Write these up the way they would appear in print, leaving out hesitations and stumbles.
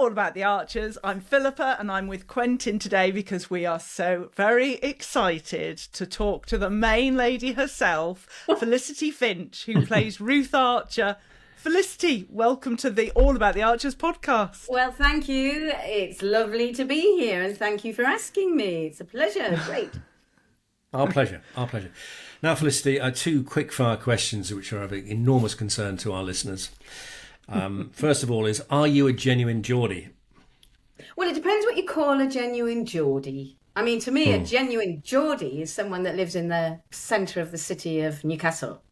All About the Archers. I'm Philippa and I'm with Quentin today because we are so very excited to talk to the main lady herself, Felicity Finch, who plays Ruth Archer. Felicity, welcome to the All About the Archers podcast. Well, thank you. It's lovely to be here and thank you for asking me. It's a pleasure. Great. Our pleasure. Our pleasure. Now, Felicity, two quick-fire questions which are of enormous concern to our listeners. First of all are you a genuine Jordie? Well, it depends what you call a genuine Jordie. I mean, to me, a genuine Jordie is someone that lives in the centre of the city of Newcastle.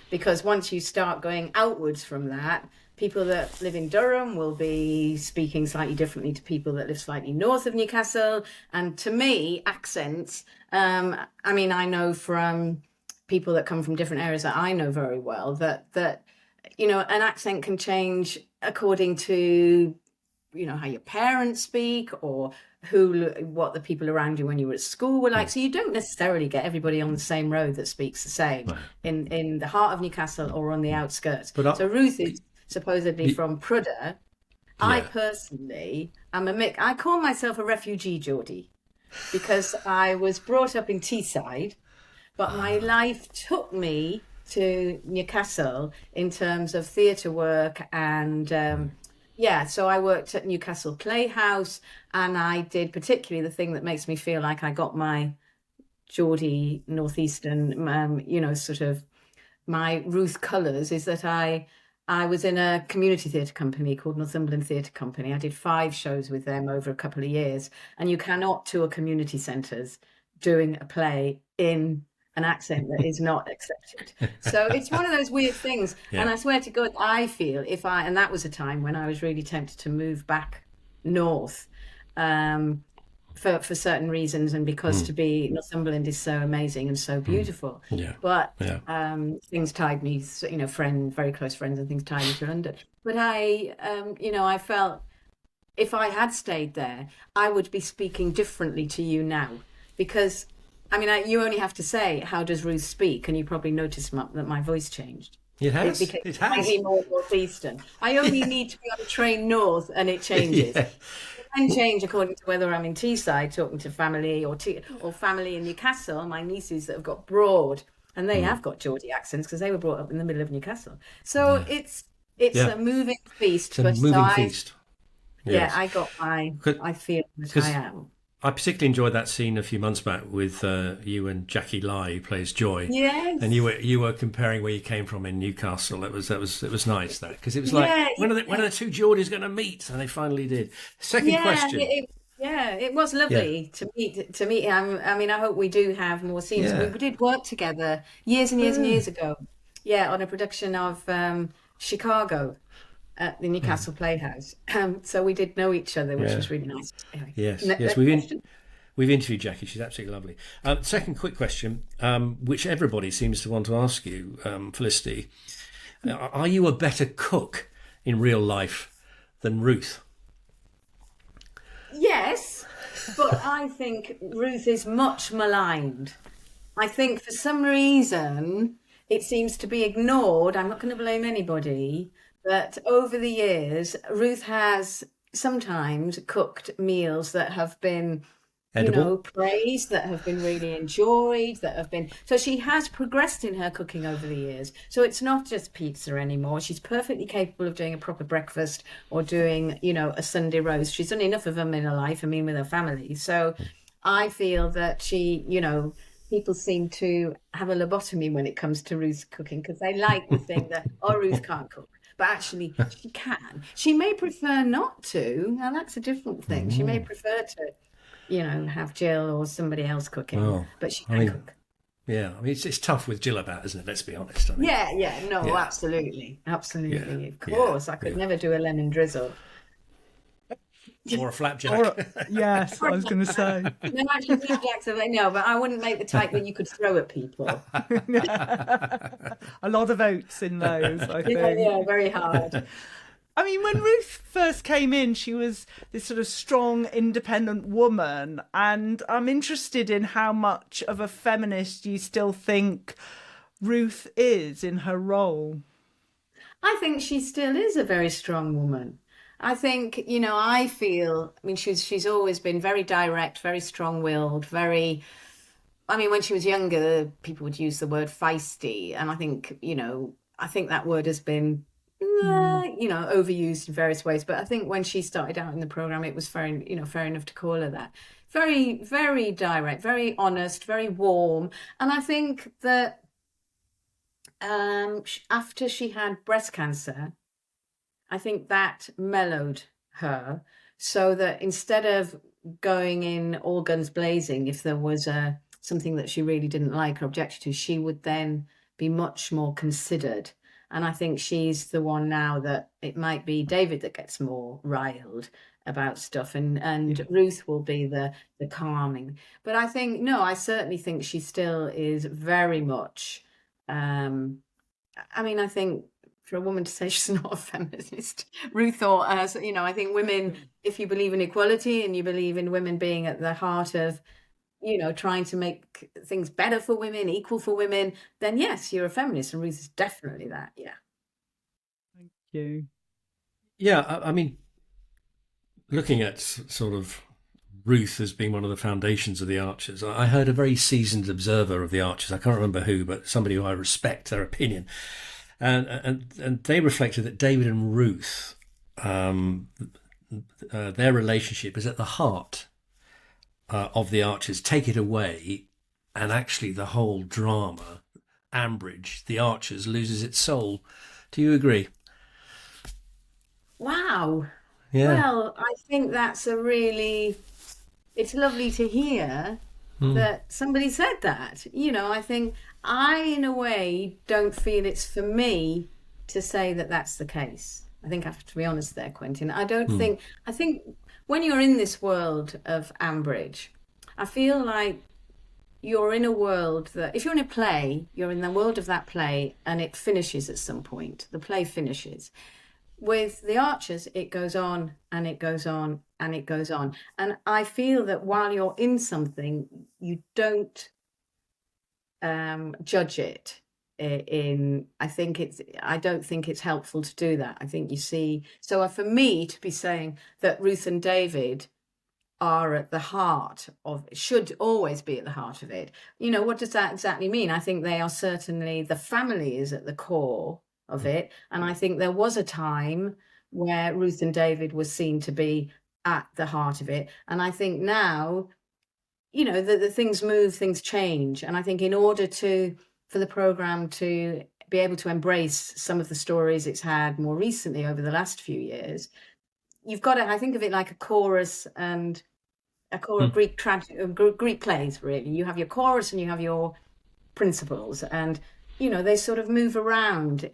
Because once you start going outwards from that, people that live in Durham will be speaking slightly differently to people that live slightly north of Newcastle. And to me, accents, I know from people that come from different areas that I know very well that an accent can change according to, how your parents speak or what the people around you when you were at school were like. So you don't necessarily get everybody on the same road that speaks the same in the heart of Newcastle or on the outskirts. So Ruth is supposedly from Prudder. Yeah. I personally am I call myself a refugee Jordie because I was brought up in Teesside, but my life took me to Newcastle in terms of theatre work and so I worked at Newcastle Playhouse and I did particularly the thing that makes me feel like I got my Jordie northeastern sort of my Ruth colours is that I was in a community theatre company called Northumberland Theatre Company. I did 5 shows with them over a couple of years, and you cannot tour community centres doing a play in an accent that is not accepted. So it's one of those weird things. Yeah. And I swear to God, I feel and that was a time when I was really tempted to move back north for certain reasons and because to be Northumberland is so amazing and so beautiful. Yeah. But things tied me, very close friends and things tied me to London. But I felt if I had stayed there, I would be speaking differently to you now because you only have to say, how does Ruth speak? And you probably noticed that my voice changed. It has. It became slightly more northeastern. I only need to be on a train north and it changes. Yeah. It can change according to whether I'm in Teesside talking to family or family in Newcastle, my nieces that have got Broad, and they have got Geordie accents because they were brought up in the middle of Newcastle. So it's a moving feast. It's a moving feast. Yes. Yeah, I got I feel that I am. I particularly enjoyed that scene a few months back with you and Jackie Lai, who plays Joy. Yes. And you were comparing where you came from in Newcastle. It was nice because it was like when are the two Geordies going to meet? And they finally did. Second question. It was lovely to meet. I hope we do have more scenes. Yeah. We did work together years and years and years ago. Yeah, on a production of Chicago. At the Newcastle Playhouse. So we did know each other, which was really nice. Anyway. Yes. We've interviewed Jackie. She's absolutely lovely. Second quick question, which everybody seems to want to ask you, Felicity. Are you a better cook in real life than Ruth? Yes, but I think Ruth is much maligned. I think for some reason it seems to be ignored. I'm not going to blame anybody. But over the years, Ruth has sometimes cooked meals that have been, edible, praised, that have been really enjoyed, so she has progressed in her cooking over the years. So it's not just pizza anymore. She's perfectly capable of doing a proper breakfast or doing, a Sunday roast. She's done enough of them in her life, with her family. So I feel that she, people seem to have a lobotomy when it comes to Ruth's cooking because they like the thing that, Ruth can't cook. But actually, she can. She may prefer not to. Now, that's a different thing. She may prefer to, have Jill or somebody else cooking. But she can cook. Yeah, it's tough with Jill about, isn't it? Let's be honest. Absolutely. Absolutely. Of course. I could never do a lemon drizzle. Or a flapjack. Yes, I was going to say. No, actually, flapjacks are but I wouldn't make the type that you could throw at people. A lot of oats in those, I think. Yeah, very hard. When Ruth first came in, she was this sort of strong, independent woman, and I'm interested in how much of a feminist you still think Ruth is in her role. I think she still is a very strong woman. I think, I feel, I mean, she's always been very direct, very strong-willed, very, I mean, when she was younger, people would use the word feisty. And I think, I think that word has been, overused in various ways. But I think when she started out in the program, it was fair enough to call her that. Very, very direct, very honest, very warm. And I think that after she had breast cancer, I think that mellowed her, so that instead of going in all guns blazing, if there was something that she really didn't like or objected to, she would then be much more considered. And I think she's the one now that it might be David that gets more riled about stuff, and Ruth will be the calming. But I think, no, I certainly think she still is very much, I mean, I think for a woman to say she's not a feminist, Ruth, or as I think women, if you believe in equality and you believe in women being at the heart of, trying to make things better for women, equal for women, then yes, you're a feminist, and Ruth is definitely that. Yeah. Thank you. Yeah, I mean, looking at sort of Ruth as being one of the foundations of the Archers, I heard a very seasoned observer of the Archers, I can't remember who, but somebody who I respect their opinion, and they reflected that David and Ruth, their relationship is at the heart of the Archers. Take it away, and actually the whole drama, Ambridge, the Archers, loses its soul. Do you agree? Wow. Yeah. Well, I think that's it's lovely to hear that somebody said that. I think I, in a way, don't feel it's for me to say that that's the case. I think I have to be honest there, Quentin. I think when you're in this world of Ambridge, I feel like you're in a world that, if you're in a play, you're in the world of that play, and it finishes at some point. The play finishes. With the Archers, it goes on and it goes on and it goes on. And I feel that while you're in something, you don't judge it. I don't think it's helpful to do that. I think you see, so for me to be saying that Ruth and David are at the heart of, should always be at the heart of it. What does that exactly mean? I think they are certainly, the family is at the core of it. And I think there was a time where Ruth and David was seen to be at the heart of it. And I think now, the things move, things change. And I think in order for the programme to be able to embrace some of the stories it's had more recently over the last few years, you've got to, I think of it like a chorus and a chorus of Greek plays, really. You have your chorus and you have your principals, and they sort of move around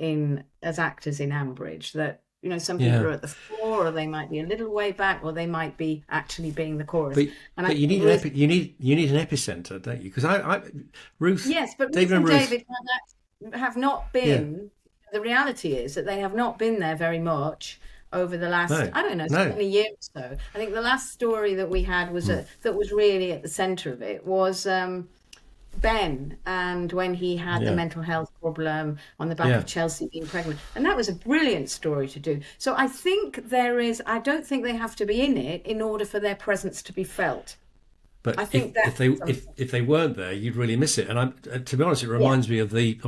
as actors in Ambridge, that some people are at the fore, or they might be a little way back, or they might be actually being the chorus. But you need an epicenter, don't you? Because Ruth, yes, but David Ruth and David have not been. Yeah. The reality is that they have not been there very much over the last, certainly year or so. I think the last story that we had was that was really at the centre of it was Ben, and when he had the mental health problem on the back of Chelsea being pregnant, and that was a brilliant story to do. So I think I don't think they have to be in it in order for their presence to be felt. But I think if they weren't there, you'd really miss it. And to be honest, it reminds me of the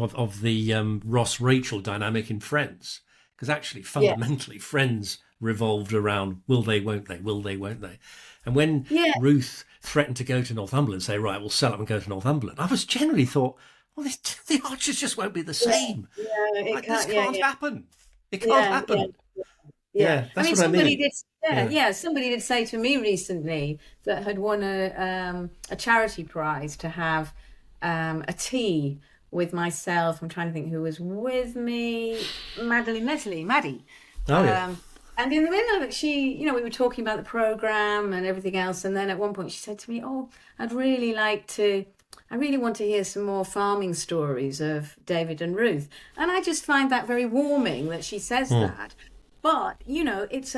Ross Rachel dynamic in Friends, because actually fundamentally Friends revolved around will they, won't they, will they, won't they. And when Ruth threatened to go to Northumberland, say, right, we'll sell up and go to Northumberland, I was generally thought, well, the Archers just won't be the same. This can't happen. It can't happen. Yeah, that's what somebody I mean. Somebody did say to me recently that had won a charity prize to have a tea with myself. I'm trying to think who was with me. Maddie. Oh, yeah. And in the middle of it, we were talking about the programme and everything else. And then at one point she said to me, I really want to hear some more farming stories of David and Ruth. And I just find that very warming that she says that. But, it's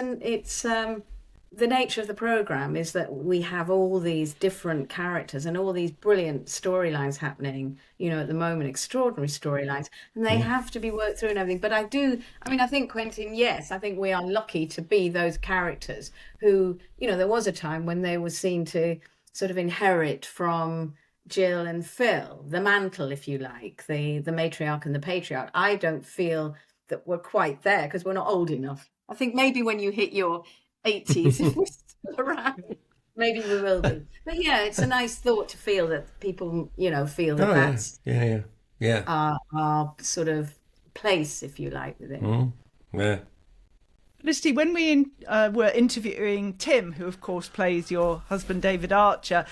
the nature of the program is that we have all these different characters and all these brilliant storylines happening, at the moment, extraordinary storylines, and they have to be worked through and everything. But I think, Quentin, yes, I think we are lucky to be those characters who, there was a time when they were seen to sort of inherit from Jill and Phil, the mantle, if you like, the matriarch and the patriarch. I don't feel that we're quite there because we're not old enough. I think maybe when you hit your 80s, if we're still around, maybe we will be. But yeah, it's a nice thought to feel that people, feel that that's our sort of place, if you like, with it. Yeah. Felicity, when we were interviewing Tim, who of course plays your husband David Archer,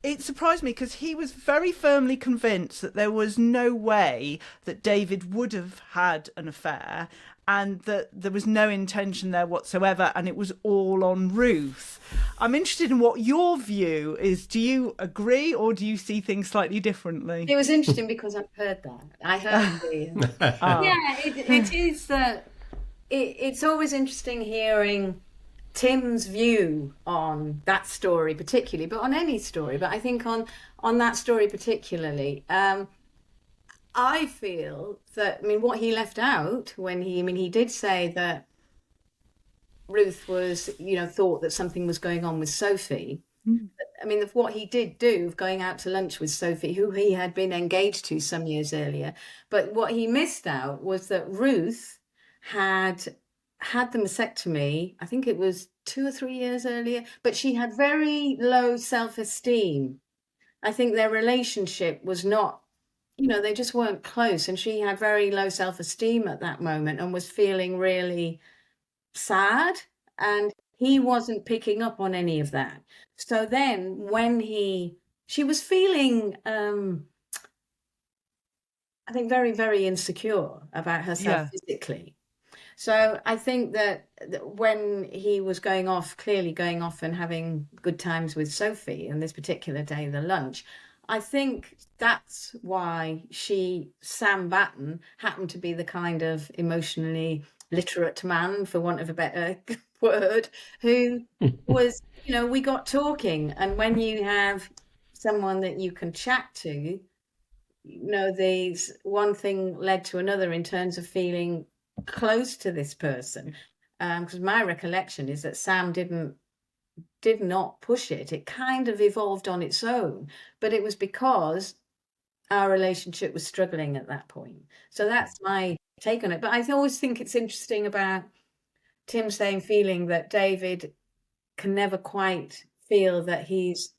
it surprised me because he was very firmly convinced that there was no way that David would have had an affair and that there was no intention there whatsoever, and it was all on Ruth. I'm interested in what your view is. Do you agree, or do you see things slightly differently? It was interesting because I've heard that. I heard the... Yeah, it is that... It's always interesting hearing Tim's view on that story particularly, but on any story. But I think on that story particularly... I feel that, what he left out when he did say that Ruth was, thought that something was going on with Sophie. What he did do of going out to lunch with Sophie, who he had been engaged to some years earlier. But what he missed out was that Ruth had the mastectomy, I think it was 2 or 3 years earlier, but she had very low self-esteem. I think their relationship was not, they just weren't close, and she had very low self-esteem at that moment and was feeling really sad, and he wasn't picking up on any of that. So then when she was feeling, I think, very, very insecure about herself physically. So I think that when he was clearly going off and having good times with Sophie, and this particular day, the lunch, I think that's why Sam Batten, happened to be the kind of emotionally literate man, for want of a better word, who was, we got talking. And when you have someone that you can chat to, these one thing led to another in terms of feeling close to this person. Because my recollection is that Sam did not push it. It kind of evolved on its own, but it was because our relationship was struggling at that point. So that's my take on it. But I always think it's interesting about Tim feeling that David can never quite feel that he's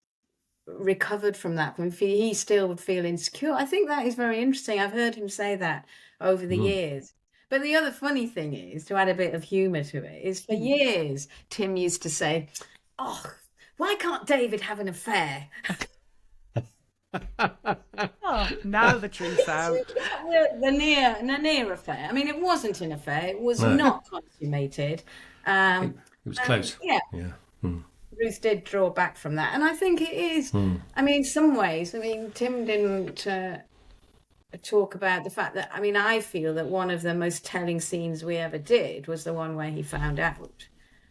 recovered from that. He still would feel insecure. I think that is very interesting. I've heard him say that over the years. But the other funny thing is, to add a bit of humour to it, is for years Tim used to say, "Oh, why can't David have an affair?" Oh, now the truth's out. The near affair. It wasn't an affair. It was not consummated. It was close. Ruth did draw back from that. And I think it is, in some ways, Tim didn't talk about the fact that, I feel that one of the most telling scenes we ever did was the one where he found out.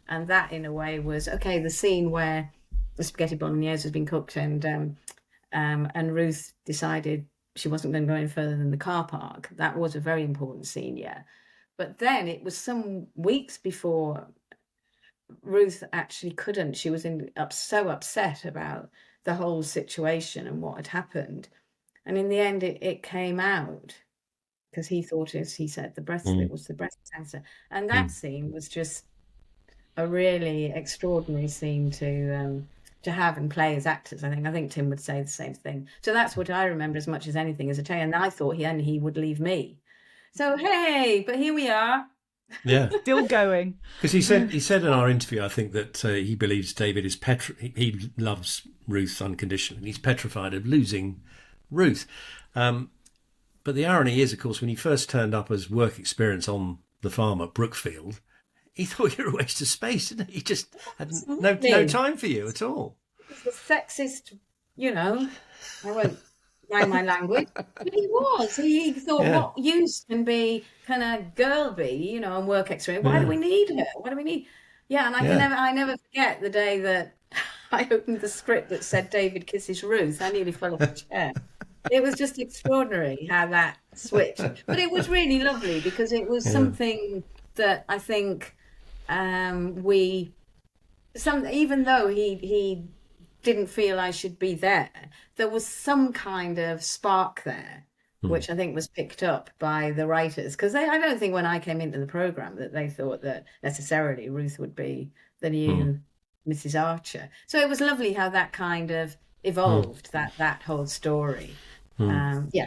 And that, in a way, was, the scene where the spaghetti bolognese has been cooked and Ruth decided she wasn't going to go any further than the car park. That was a very important scene, But then it was some weeks before Ruth actually couldn't. She was so upset about the whole situation and what had happened. And in the end, it came out because he thought, as he said, it was the breast cancer. And that scene was just a really extraordinary scene to have and play as actors. I think Tim would say the same thing. So that's what I remember as much as anything as a tale. And I thought he would leave me. So hey, but here we are. Yeah, still going. Because he said in our interview, I think, that he believes David is he loves Ruth unconditionally. He's petrified of losing Ruth. But the irony is, of course, when he first turned up as work experience on the farm at Brookfield, he thought you were a waste of space, didn't he? He just had no time for you at all. The sexist, I won't mind my language, but he was. He thought, what use can be, can a girl be, and work experience? Why do we need her? What do we need? Yeah, and I never forget the day that I opened the script that said David kisses Ruth. I nearly fell off the chair. It was just extraordinary how that switched. But it was really lovely because it was something that I think even though he didn't feel I should be there, there was some kind of spark there, which I think was picked up by the writers. Because I don't think when I came into the programme that they thought that necessarily Ruth would be the new Mrs. Archer. So it was lovely how that kind of evolved, that whole story. Yeah.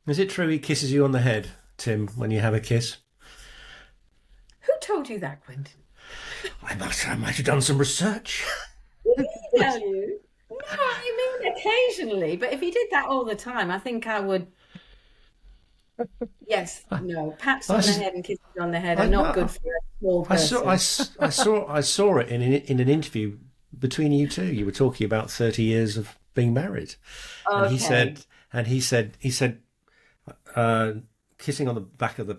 Is it true he kisses you on the head, Tim, when you have a kiss? Who told you that, Quentin? I might have done some research. Did he tell you? No, I mean occasionally, but if he did that all the time, I think I would. Yes, no, pats on the head and kisses on the head are not good for a small person. I saw it in an interview between you two. You were talking about 30 years of being married, and he said kissing on the back of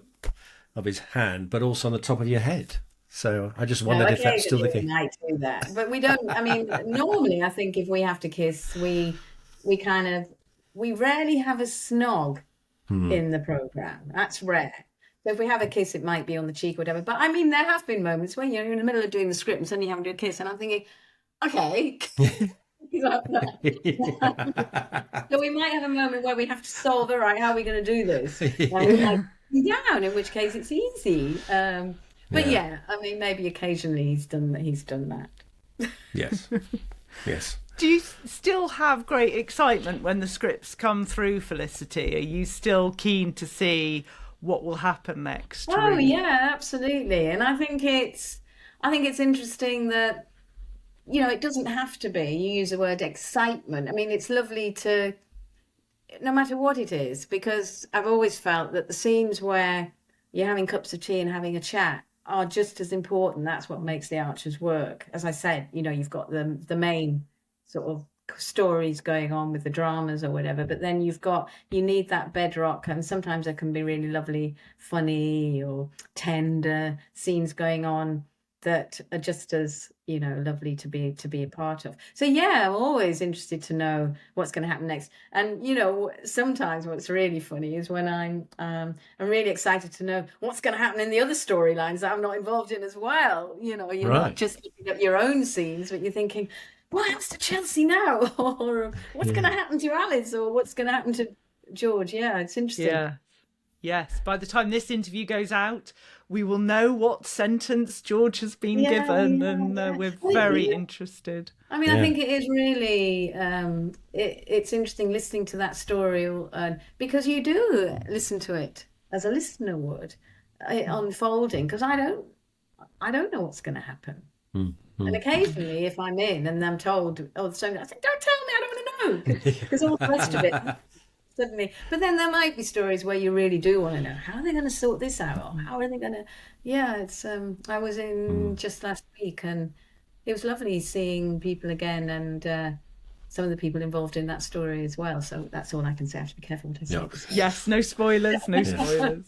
his hand, but also on the top of your head. So I just wondered if that's still the case. We might do that, but we don't. I mean, normally I think if we have to kiss, we rarely have a snog in the programme. That's rare. So if we have a kiss, it might be on the cheek or whatever. But I mean, there have been moments when you're in the middle of doing the script and suddenly you have to do a kiss, and I'm thinking, okay. So we might have a moment where we have to solve, all right, how are we going to do this? Down, in which case it's easy. But yeah, I mean, maybe occasionally he's done that. Yes. Yes. Do you still have great excitement when the scripts come through, Felicity? Are you still keen to see what will happen next? Oh, really? Yeah, absolutely. And I think it's interesting that, you know, it doesn't have to be. You use the word excitement. I mean, it's lovely to, no matter what it is, because I've always felt that the scenes where you're having cups of tea and having a chat are just as important. That's what makes the Archers work. As I said, you know, you've got the main sort of stories going on with the dramas or whatever, but then you need that bedrock, and sometimes there can be really lovely, funny or tender scenes going on that are just as, you know, lovely to be a part of. So yeah, I'm always interested to know what's going to happen next. And you know, sometimes what's really funny is when I'm really excited to know what's going to happen in the other storylines that I'm not involved in as well. You know, you're not just looking at your own scenes, but you're thinking, what happens to Chelsea now? Or what's going to happen to Alice? Or what's going to happen to George? Yeah, it's interesting. Yeah. Yes, by the time this interview goes out, we will know what sentence George has been given, and we're very interested. I mean, I think it is really, it's interesting listening to that story, because you do listen to it as a listener would, unfolding, because I don't know what's going to happen. And occasionally, if I'm in and I'm told, I say, don't tell me, I don't want to know, because all the rest of it suddenly. But then there might be stories where you really do want to know, how are they going to sort this out? Or how are they going to? Yeah, it's. I was in just last week, and it was lovely seeing people again, and some of the people involved in that story as well. So that's all I can say. I have to be careful what I say. Yes, no spoilers, no spoilers.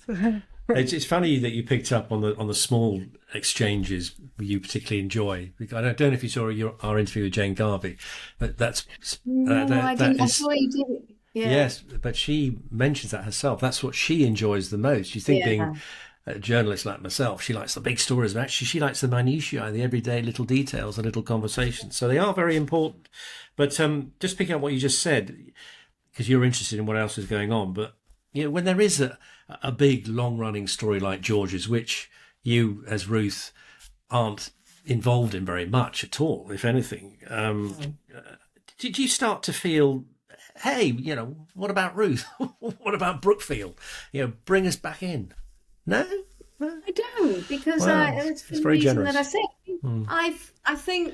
It's funny that you picked up on the small exchanges you particularly enjoy. I don't know if you saw our interview with Jane Garvey, but that's I didn't. I saw you did it. Yeah. Yes, but she mentions that herself. That's what she enjoys the most. You think being a journalist like myself, she likes the big stories, but actually she likes the minutiae, the everyday little details, the little conversations. So they are very important. But just picking up what you just said, because you're interested in what else is going on, but you know, when there is a big, long-running story like George's, which you, as Ruth, aren't involved in very much at all, if anything, did you start to feel, hey, you know, what about Ruth? What about Brookfield? You know, bring us back in. No? I don't, because it's for the very reason generous. that I said. I think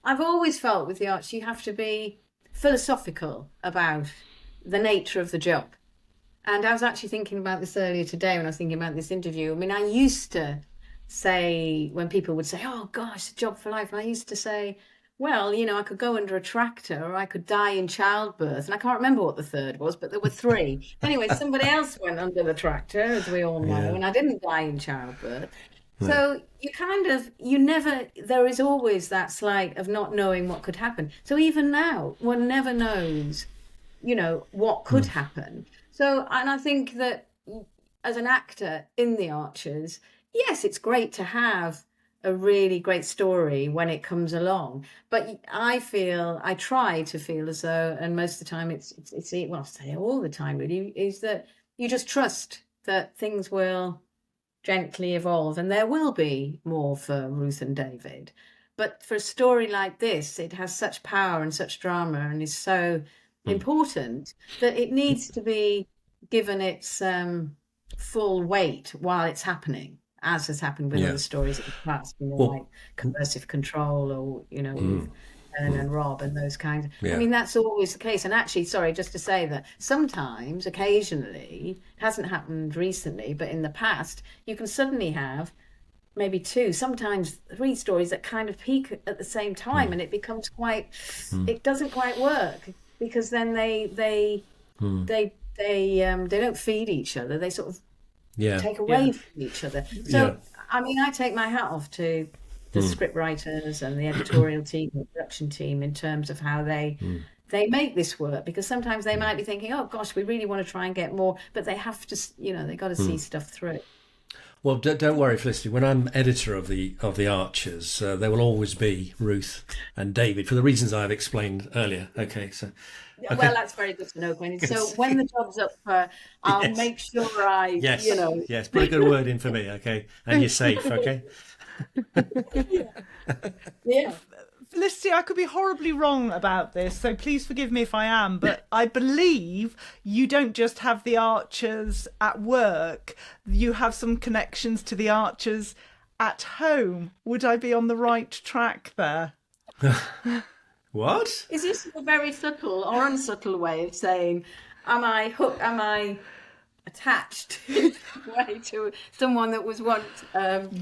I've always felt with the arts you have to be philosophical about the nature of the job. And I was actually thinking about this earlier today when I was thinking about this interview. I mean, I used to say, when people would say, oh gosh, a job for life, and I used to say, well, you know, I could go under a tractor or I could die in childbirth. And I can't remember what the third was, but there were three. Anyway, somebody else went under the tractor, as we all know, and I didn't die in childbirth. So there is always that slight of not knowing what could happen. So even now, one never knows, what could happen. So, and I think that as an actor in The Archers, yes, it's great to have a really great story when it comes along. But I try to feel as though, and most of the time it's well, I say all the time really, is that you just trust that things will gently evolve and there will be more for Ruth and David. But for a story like this, it has such power and such drama and is so important that it needs to be given its full weight while it's happening, as has happened with other stories in the past, like Coercive Control or, with Ellen and Rob and those kinds. I mean, that's always the case. And actually, sorry, just to say that sometimes, occasionally, it hasn't happened recently, but in the past, you can suddenly have maybe 2, sometimes 3 stories that kind of peak at the same time, and it becomes it doesn't quite work because then they don't feed each other. They sort of take away from each other. So, I mean, I take my hat off to the script writers and the editorial team, the production team, in terms of how they make this work, because sometimes they might be thinking, oh gosh, we really want to try and get more, but they have to, they got to see stuff through. Well, don't worry, Felicity. When I'm editor of the Archers, there will always be Ruth and David for the reasons I've explained earlier. Okay, so. Okay. Well, that's very good to know, Quentin. So when the job's up, I'll make sure Yes, put a good word in for me, okay? And you're safe, okay? Yeah. Felicity, I could be horribly wrong about this, so please forgive me if I am, but I believe you don't just have the Archers at work, you have some connections to the Archers at home. Would I be on the right track there? What? Is this a very subtle or unsubtle way of saying, am I attached way to someone that was once...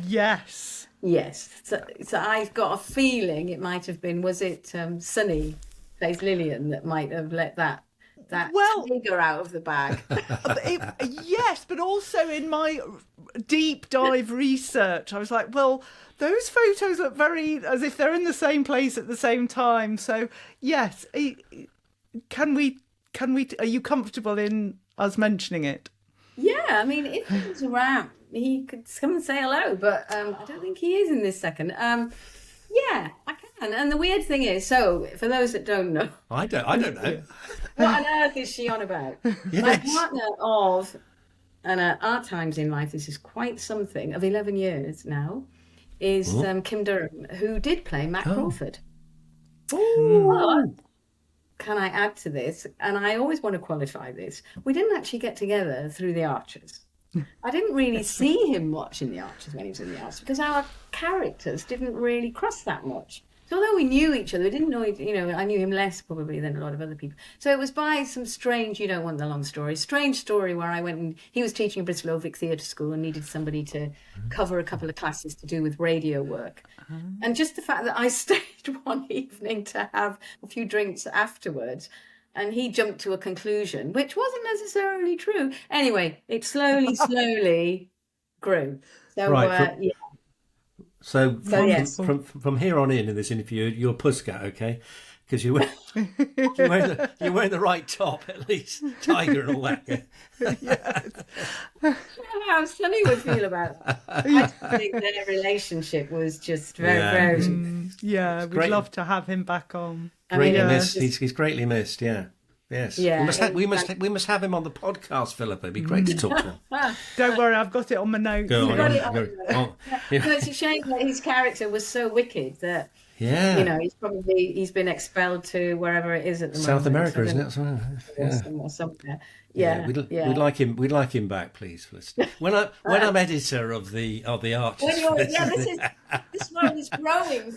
Yes. Yes. So I've got a feeling it might have been, was it Sunny, plays Lillian, that might have let that figure out of the bag? Yes, but also in my deep dive research, I was like, well, those photos look very as if they're in the same place at the same time. So yes, can we? Are you comfortable in us mentioning it? Yeah, I mean, if he was around, he could come and say hello, but I don't think he is in this second. Yeah, I can. And the weird thing is, so for those that don't know, I don't know. What on earth is she on about? Yes. My partner of, and our times in life, this is quite something, of 11 years now, is Kim Durham, who did play Matt Crawford. Oh. Can I add to this? And I always want to qualify this. We didn't actually get together through The Archers. I didn't really see him much in The Archers when he was in The Archers because our characters didn't really cross that much. So although we knew each other, we didn't know, I knew him less probably than a lot of other people. So it was by some strange, you don't want the long story, strange story where I went and he was teaching at Bristol Old Vic Theatre School and needed somebody to cover a couple of classes to do with radio work. And just the fact that I stayed one evening to have a few drinks afterwards, and he jumped to a conclusion, which wasn't necessarily true. Anyway, it slowly grew. So, right. yeah. So yes. from here on in this interview, you're Puska, okay? Because you're wearing the right top, at least, tiger and all that. Yes. I don't know how Sonny would feel about that. I just think their relationship was just very... Yeah, we'd love to have him back on. Greatly missed. He's greatly missed, yeah. Yes. Yeah, we must have him on the podcast, Philippa. It'd be great to talk to him. Don't worry, I've got it on my notes. Go on. No, it's a shame that his character was so wicked that he's been expelled to wherever it is at the moment. South America, isn't it? Somewhere. We'd like him back, please, Felicity. When I'm editor of the Archers. This one is growing.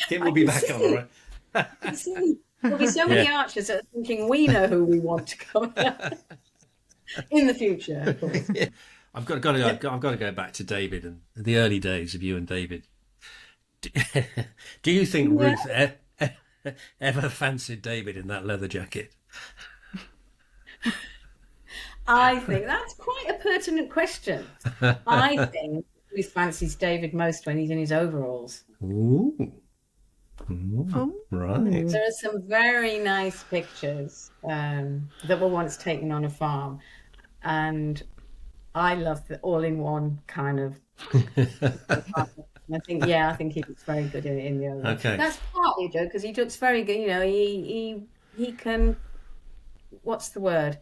Kim will be back on, all right. There'll be so many Archers that are thinking we know who we want to come in the future, of course. Yeah. I've got to go back to David and the early days of you and David. Do you think Ruth ever fancied David in that leather jacket? I think that's quite a pertinent question. I think Ruth fancies David most when he's in his overalls. Ooh. Oh. Right. There are some very nice pictures that were once taken on a farm, and I love the all-in-one kind of. I think he looks very good in the overalls. Okay. That's partly Joe because he looks very good. You know, he can. What's the word?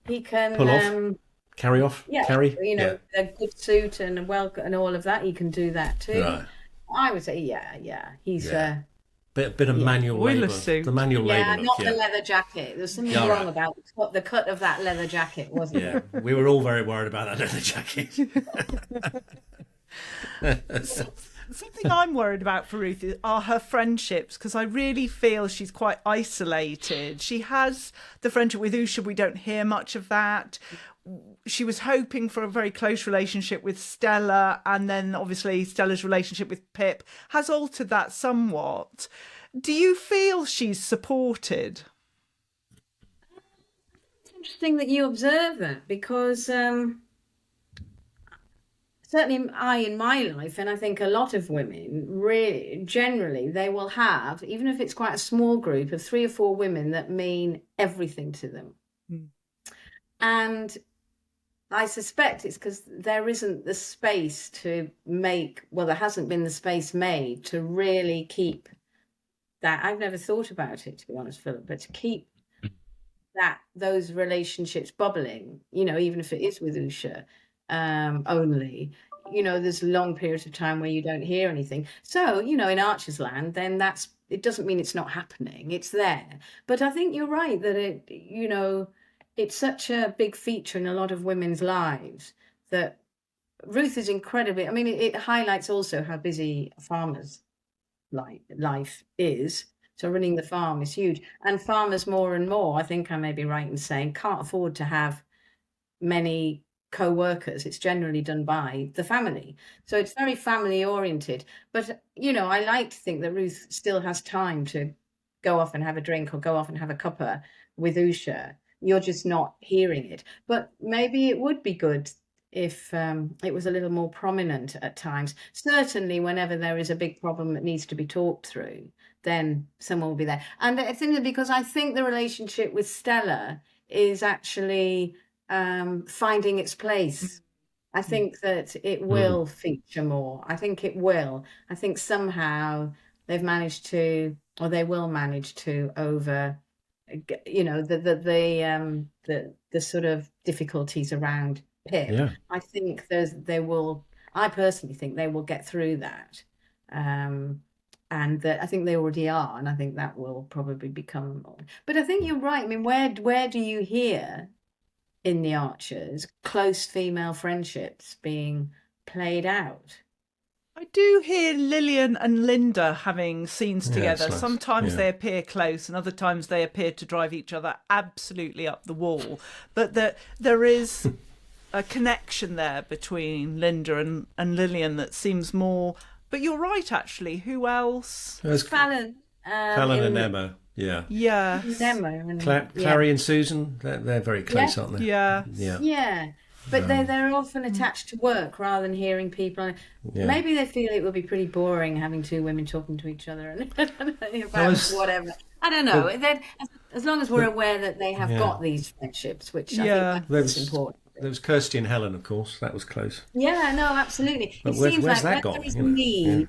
He can Pull off. Carry off. Yeah, Carry. you know, a good suit and and all of that. He can do that too. Right. I would say, yeah. He's Bit of manual labour. The manual labour. Not the leather jacket. There's something wrong about the cut of that leather jacket, wasn't Yeah, we were all very worried about that leather jacket. Something I'm worried about for Ruth are her friendships, because I really feel she's quite isolated. She has the friendship with Usha. We don't hear much of that. She was hoping for a very close relationship with Stella, and then obviously Stella's relationship with Pip has altered that somewhat. Do you feel she's supported? It's interesting that you observe that, because certainly in my life, and I think a lot of women, really, generally, they will have, even if it's quite a small group of 3 or 4 women that mean everything to them. And I suspect it's because there isn't the space to there hasn't been the space made to really keep that. I've never thought about it, to be honest, Philip, but to keep those relationships bubbling, you know, even if it is with Usha only, you know, there's long periods of time where you don't hear anything. So, you know, in Archer's Land, then it doesn't mean it's not happening. It's there. But I think you're right that it's such a big feature in a lot of women's lives that Ruth is incredibly, I mean, it highlights also how busy a farmer's life is. So running the farm is huge. And farmers more and more, I think I may be right in saying, can't afford to have many co-workers. It's generally done by the family. So it's very family oriented. But, you know, I like to think that Ruth still has time to go off and have a drink or go off and have a cuppa with Usha. You're just not hearing it. But maybe it would be good if it was a little more prominent at times. Certainly whenever there is a big problem that needs to be talked through, then someone will be there. And I think that because I think the relationship with Stella is actually finding its place. I think that it will feature more. I think it will. I think somehow they've managed to, or they will manage to, over, you know, the sort of difficulties around Pip. Yeah. I think I personally think they will get through that. And that I think they already are, and I think that will probably become more. But I think you're right. I mean, where do you hear in the Archers close female friendships being played out? I do hear Lillian and Linda having scenes together. Nice. Sometimes they appear close and other times they appear to drive each other absolutely up the wall. But there is a connection there between Linda and Lillian that seems more... But you're right, actually. Who else? Fallon. Fallon and Emma. Yeah. Yeah. Emma. And, Clary and Susan, they're very close, aren't they? Yeah. Yeah. But they're often attached to work rather than hearing people. Maybe they feel it would be pretty boring having 2 women talking to each other about whatever. I don't know. As long as we're aware that they have got these friendships, which I think that's important. There was Kirsty and Helen, of course. That was close. Yeah, no, absolutely. But it seems where's like that gone? there is need.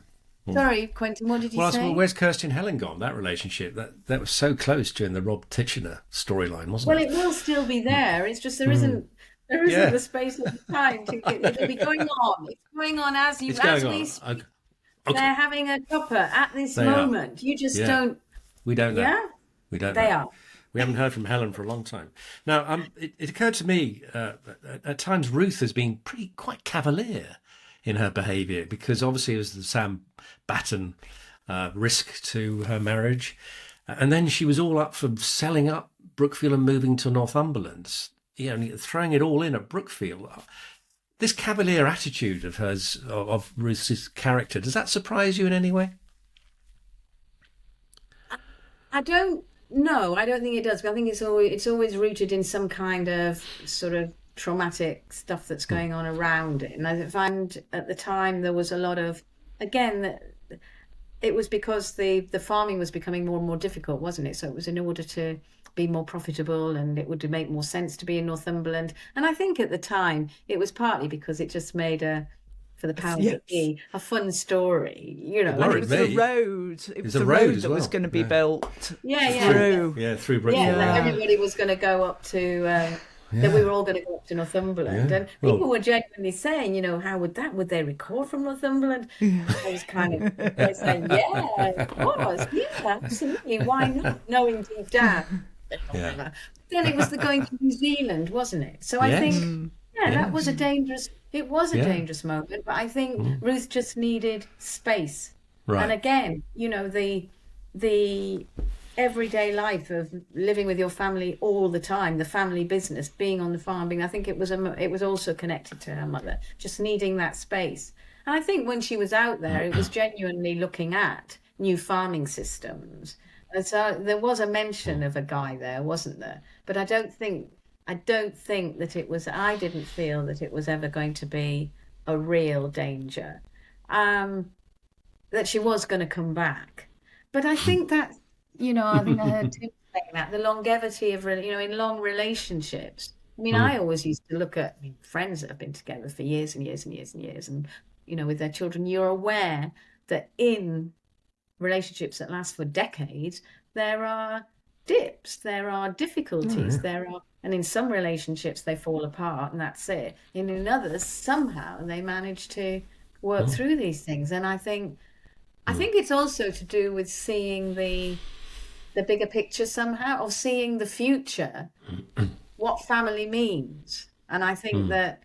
Sorry, Quentin, what did you say? Well, where's Kirsty and Helen gone? That relationship, that was so close during the Rob Titchener storyline, wasn't it? Well, it will still be there. It's just there isn't the space or the time to it'll be going on. It's going on as we speak. Okay. They're having a cuppa at this moment. You just don't. We don't know. Yeah, we don't know. They are. We haven't heard from Helen for a long time. Now, it occurred to me at times Ruth has been quite cavalier in her behaviour, because obviously it was the Sam Batten risk to her marriage. And then she was all up for selling up Brookfield and moving to Northumberland, throwing it all in at Brookfield. This cavalier attitude of hers, of Ruth's character, does that surprise you in any way? I don't think it does. I think it's always rooted in some kind of sort of traumatic stuff that's going on around it. And I find at the time there was a lot of, again, that it was because the farming was becoming more and more difficult, wasn't it? So it was in order to be more profitable, and it would make more sense to be in Northumberland. And I think at the time it was partly because it just made for the powers that be, a fun story, you know. And it was the road. It was the road that was going to be built. Through Britain. That everybody was going to go up to. That we were all going to go up to Northumberland, and people were genuinely saying, you know, would they record from Northumberland? I was kind of saying, yeah, of course, yeah, absolutely, why not? Knowing deep down. Then it was the going to New Zealand, wasn't it? So I think, that was a dangerous. It was a dangerous moment, but I think Ruth just needed space. Right. And again, you know, the everyday life of living with your family all the time, the family business, being on the farm, I think it was also connected to her mother, just needing that space. And I think when she was out there, it was genuinely looking at new farming systems. And so there was a mention of a guy there, wasn't there? But I don't think that it was, I didn't feel that it was ever going to be a real danger, that she was going to come back. But I think that, you know, I think I heard Tim saying that, the longevity of, you know, in long relationships. I mean, I always used to look at friends that have been together for years and years and years and years, and, you know, with their children, you're aware that in relationships that last for decades, there are dips, there are difficulties, and in some relationships they fall apart and that's it. And in others, somehow they manage to work through these things. And I think it's also to do with seeing the bigger picture somehow, of seeing the future, what family means. And I think that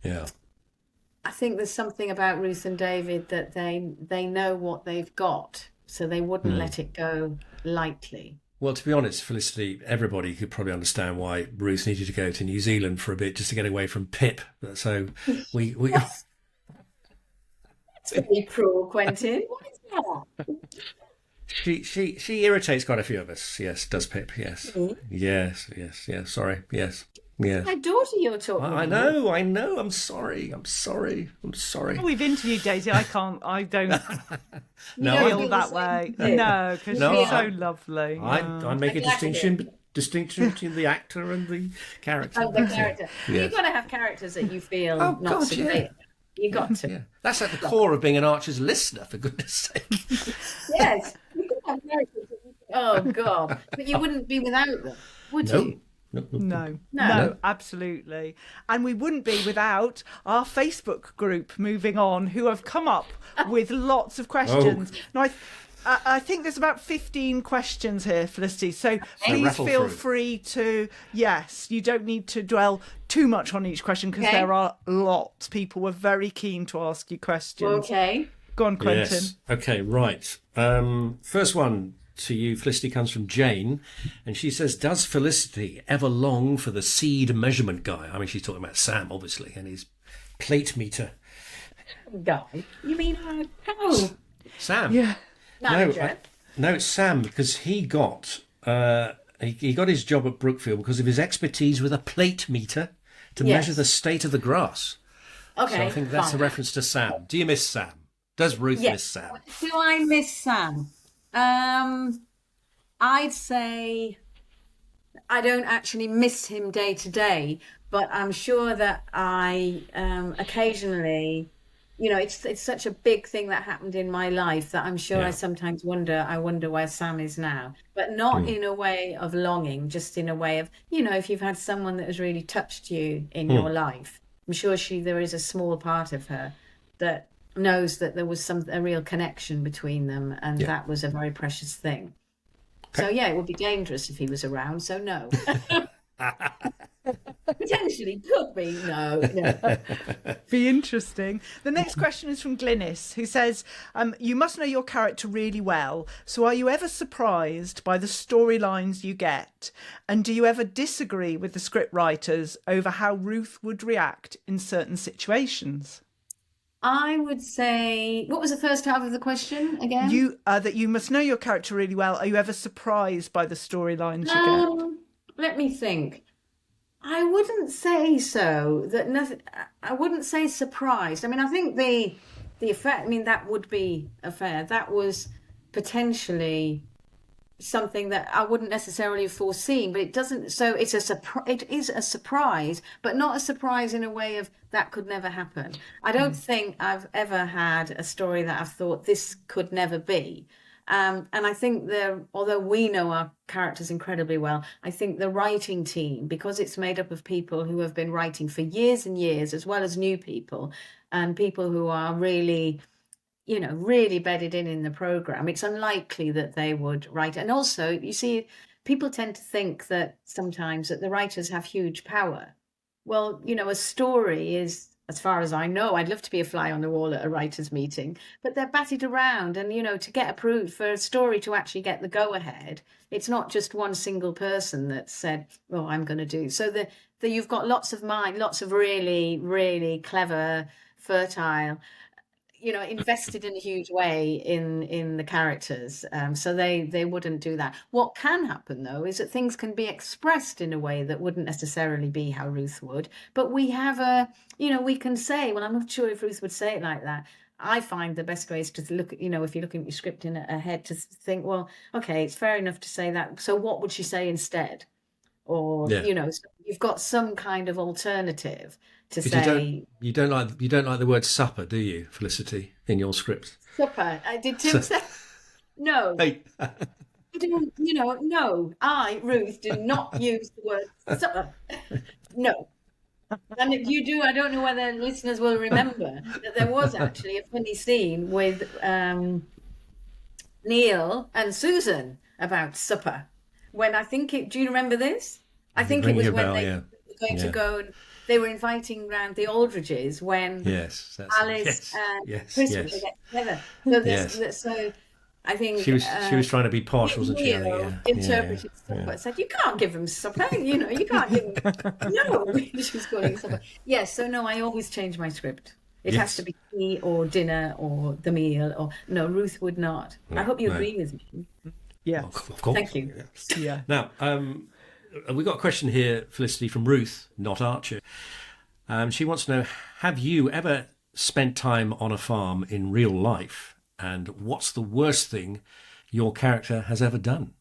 I think there's something about Ruth and David that they know what they've got, so they wouldn't let it go lightly. Well, to be honest, Felicity, everybody could probably understand why Ruth needed to go to New Zealand for a bit just to get away from Pip. So we That's very cruel, Quentin. What is that? She irritates quite a few of us. Yes, does Pip? Yes, yes. Sorry. Yes. Yeah. My daughter you're talking about. I know. I'm sorry. We've interviewed Daisy. I don't No, feel that way. No, because she's so lovely. I make a distinction between the actor and the character. Oh, the character. Yes. You've got to have characters that you feel not severe. You got to. Yeah. That's at the core of being an Archer's listener, for goodness sake. Yes. You could have characters that oh, God. But you wouldn't be without them, would you? No, absolutely. And we wouldn't be without our Facebook group, Moving On, who have come up with lots of questions. Now, I think there's about 15 questions here, Felicity. So please feel free to, you don't need to dwell too much on each question because there are lots. People were very keen to ask you questions. Okay. Go on, Quentin. Yes. Okay, right. First one to you, Felicity, comes from Jane, and she says, does Felicity ever long for the seed measurement guy? I mean, she's talking about Sam, obviously, and his plate meter. Guy? You mean our cow? Sam? Yeah. Manager? No, it's Sam, because he got his job at Brookfield because of his expertise with a plate meter to measure the state of the grass. Okay. So I think that's a reference to Sam. Do you miss Sam? Does Ruth miss Sam? Do I miss Sam? I'd say I don't actually miss him day to day, but I'm sure that I occasionally, you know, it's such a big thing that happened in my life that I'm sure I sometimes wonder where Sam is now, but not in a way of longing, just in a way of, you know, if you've had someone that has really touched you in your life, I'm sure there is a small part of her that knows that there was a real connection between them, and that was a very precious thing. So it would be dangerous if he was around, so no. Potentially could be. No. Be interesting. The next question is from Glynis, who says, you must know your character really well, so are you ever surprised by the storylines you get, and do you ever disagree with the script writers over how Ruth would react in certain situations? I would say, what was the first half of the question again? That you must know your character really well. Are you ever surprised by the storylines you get? Let me think. I wouldn't say so. That nothing. I wouldn't say surprised. I mean, I think the affair. I mean, that would be affair. That was potentially something that I wouldn't necessarily have foreseen, but it doesn't. So it's a surprise. It is a surprise, but not a surprise in a way of that could never happen. I don't think I've ever had a story that I've thought this could never be. And I think although we know our characters incredibly well, I think the writing team, because it's made up of people who have been writing for years and years, as well as new people and people who are really, really bedded in the program, it's unlikely that they would write. And also, you see, people tend to think that sometimes that the writers have huge power. Well, a story is, as far as I know, I'd love to be a fly on the wall at a writers' meeting, but they're batted around. And, to get approved for a story to actually get the go-ahead, it's not just one single person that said, oh, I'm going to do. So you've got lots of lots of really, really clever, fertile, invested in a huge way in the characters. So they wouldn't do that. What can happen, though, is that things can be expressed in a way that wouldn't necessarily be how Ruth would. But we have we can say, well, I'm not sure if Ruth would say it like that. I find the best way is to look at, if you're looking at your script in ahead, to think, well, okay, it's fair enough to say that. So what would she say instead? Or, so you've got some kind of alternative to say. You don't like the word supper, do you, Felicity, in your script? Supper. Did Tim say? No. Hey. I don't, no. I, Ruth, do not use the word supper. No. And if you do, I don't know whether listeners will remember that there was actually a funny scene with Neil and Susan about supper. When do you remember this? I think it was when they were going to go and they were inviting round the Aldridges when Alice and Chris were get together. So I think she was trying to be posh, wasn't she? Interpreted supper. Said you can't give them supper. You can't give them. No, she was calling it supper. Yes. So no, I always change my script. It has to be tea or dinner or the meal or no. Ruth would not. I hope you agree with me. Yeah, of course. Thank you. Yeah. Now, we've got a question here, Felicity, from Ruth, not Archer. She wants to know, have you ever spent time on a farm in real life? And what's the worst thing your character has ever done?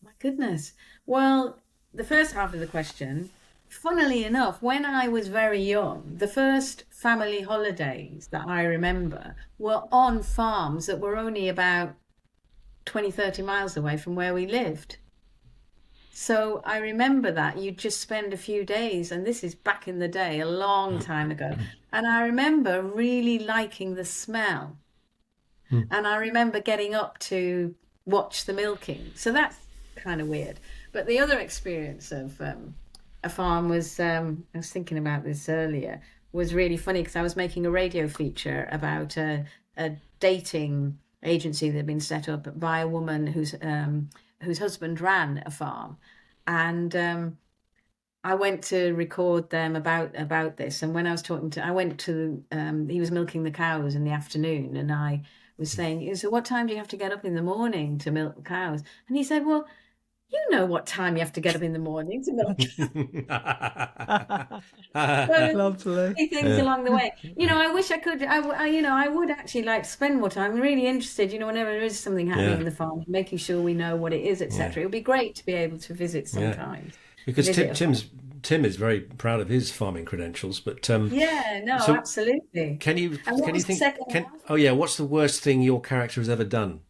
My goodness. Well, the first half of the question, funnily enough, when I was very young, the first family holidays that I remember were on farms that were only about 20, 30 miles away from where we lived. So I remember that you'd just spend a few days, and this is back in the day, a long time ago. And I remember really liking the smell. And I remember getting up to watch the milking. So that's kind of weird. But the other experience of a farm was, I was thinking about this earlier, was really funny because I was making a radio feature about a dating agency that had been set up by a woman whose husband ran a farm. And I went to record them about this. And when I was I went to, he was milking the cows in the afternoon, and I was saying, so what time do you have to get up in the morning to milk the cows? And he said, well, you know what time you have to get up in the morning to milk. Lovely. Things along the way. I wish I could, I would actually like to spend more time. I'm really interested, whenever there is something happening in the farm, making sure we know what it is, etc. It would be great to be able to visit sometimes. Because Tim is very proud of his farming credentials, but so absolutely. Can you think? What's the worst thing your character has ever done?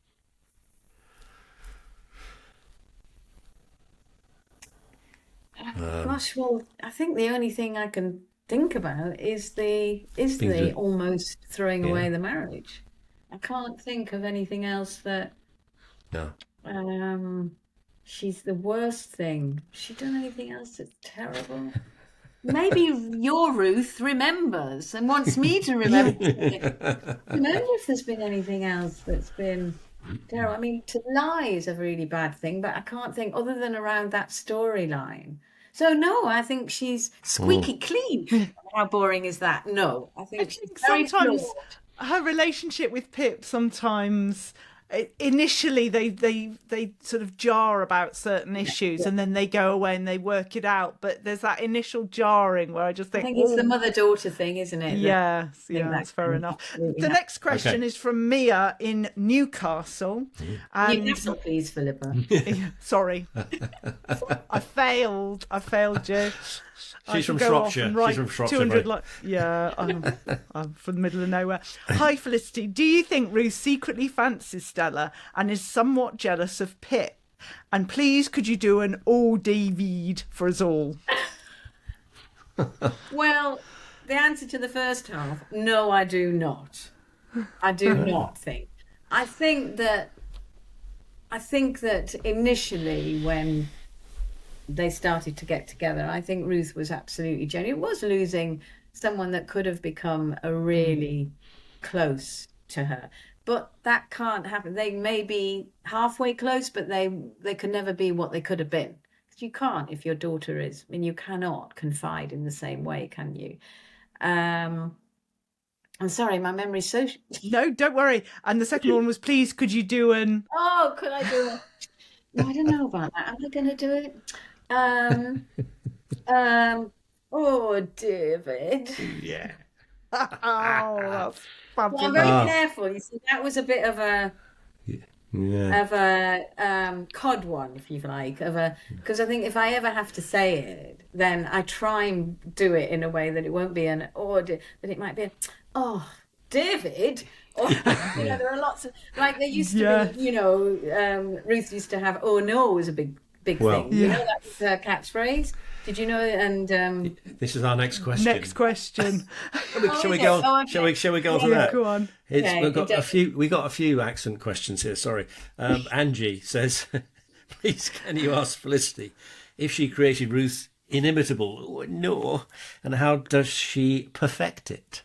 Gosh, well, I think the only thing I can think about is the almost throwing away the marriage. I can't think of anything else that. No. She's the worst thing. Has she done anything else that's terrible? Maybe your Ruth remembers and wants me to remember. Remember if there's been anything else that's been terrible. I mean, to lie is a really bad thing, but I can't think other than around that storyline. So no, I think she's squeaky clean. How boring is that? No, I think she's very sometimes flawed. Her relationship with Pip sometimes initially they sort of jar about certain issues, and then they go away and they work it out. But there's that initial jarring where I just think, I think it's the mother-daughter thing, isn't it? Yes, that's fair enough. The next question is from Mia in Newcastle. And Newcastle, please, Philippa. sorry, I failed, Joe. She's from Shropshire. She's from Shropshire. I'm from the middle of nowhere. Hi, Felicity. Do you think Ruth secretly fancies Stella and is somewhat jealous of Pip? And please, could you do an "Oh, David" for us all? Well, the answer to the first half, no, I do not. I do not think. I think that initially when they started to get together, I think Ruth was absolutely genuine. It was losing someone that could have become a really close to her. But that can't happen. They may be halfway close, but they can never be what they could have been. You can't if your daughter is. I mean, you cannot confide in the same way, can you? I'm sorry, my memory's so... No, don't worry. And the second one was, please, could you do an... Oh, could I do it? No, I don't know about that. Am I going to do it? Oh, David. Yeah. Oh, that's fabulous. Well, I'm very careful. You see, that was a bit of a... Yeah. Of a cod one, if you like, because I think if I ever have to say it, then I try and do it in a way that it won't be an that it might be a, oh, David, or there are lots of, like there used to be, Ruth used to have, oh no, was a big thing. That was her catchphrase. Did you know? And this is our next question. Shall we go on? Shall we go on to that? Go on. We got a few accent questions here. Sorry, Angie says, please can you ask Felicity if she created Ruth's inimitable or no, and how does she perfect it?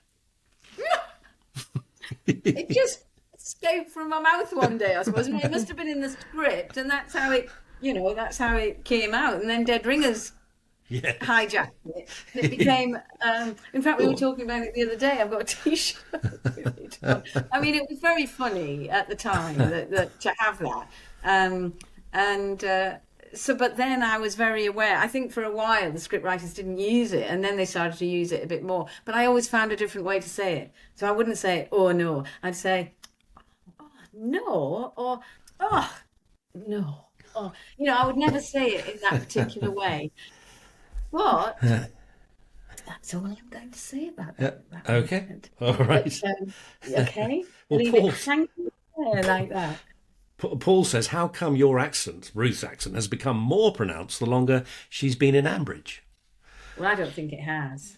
It just escaped from my mouth one day, I suppose. It must have been in the script, and that's how it, that's how it came out. And then Dead Ringers hijacked it. And it became, in fact, we were talking about it the other day. I've got a T-shirt with it on. I mean, it was very funny at the time that to have that. But then I was very aware. I think for a while the scriptwriters didn't use it, and then they started to use it a bit more. But I always found a different way to say it. So I wouldn't say, oh, no. I'd say, oh, no, or, oh, no. Or, I would never say it in that particular way. But that's all I'm going to say about that. Okay. All right. Okay. Well, leave it hanging there like that. Paul says, how come your accent, Ruth's accent, has become more pronounced the longer she's been in Ambridge? Well, I don't think it has.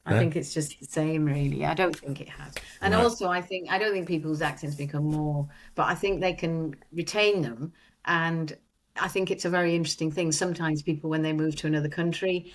I think it's just the same, really. I don't think it has. And also, I don't think people's accents become more, but I think they can retain them. And I think it's a very interesting thing. Sometimes people, when they move to another country,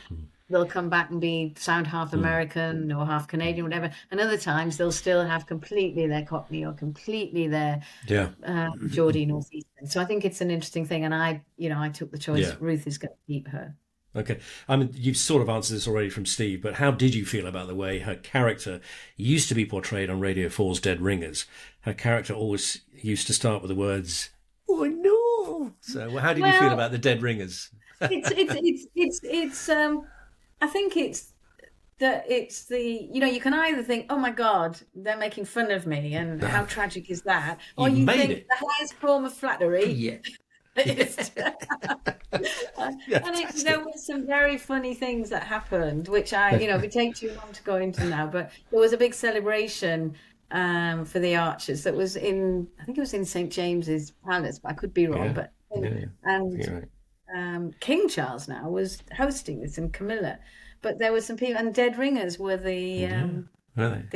they'll come back and sound half American or half Canadian, whatever. And other times they'll still have completely their Cockney or completely their Jordie Northeastern. So I think it's an interesting thing. And I took the choice. Ruth is going to keep her. Okay. I mean, you've sort of answered this already from Steve, but how did you feel about the way her character used to be portrayed on Radio 4's Dead Ringers? Her character always used to start with the words, oh, no. So how did you feel about the Dead Ringers? I think it's the you can either think, oh my God, they're making fun of me, and how tragic is that, or you think the highest form of flattery. Yeah. There were some very funny things that happened, which we take too long to go into now. But there was a big celebration for the Archers that was I think it was in St James's Palace, but I could be wrong. King Charles now was hosting this, and Camilla, but there were some people, and Dead Ringers were the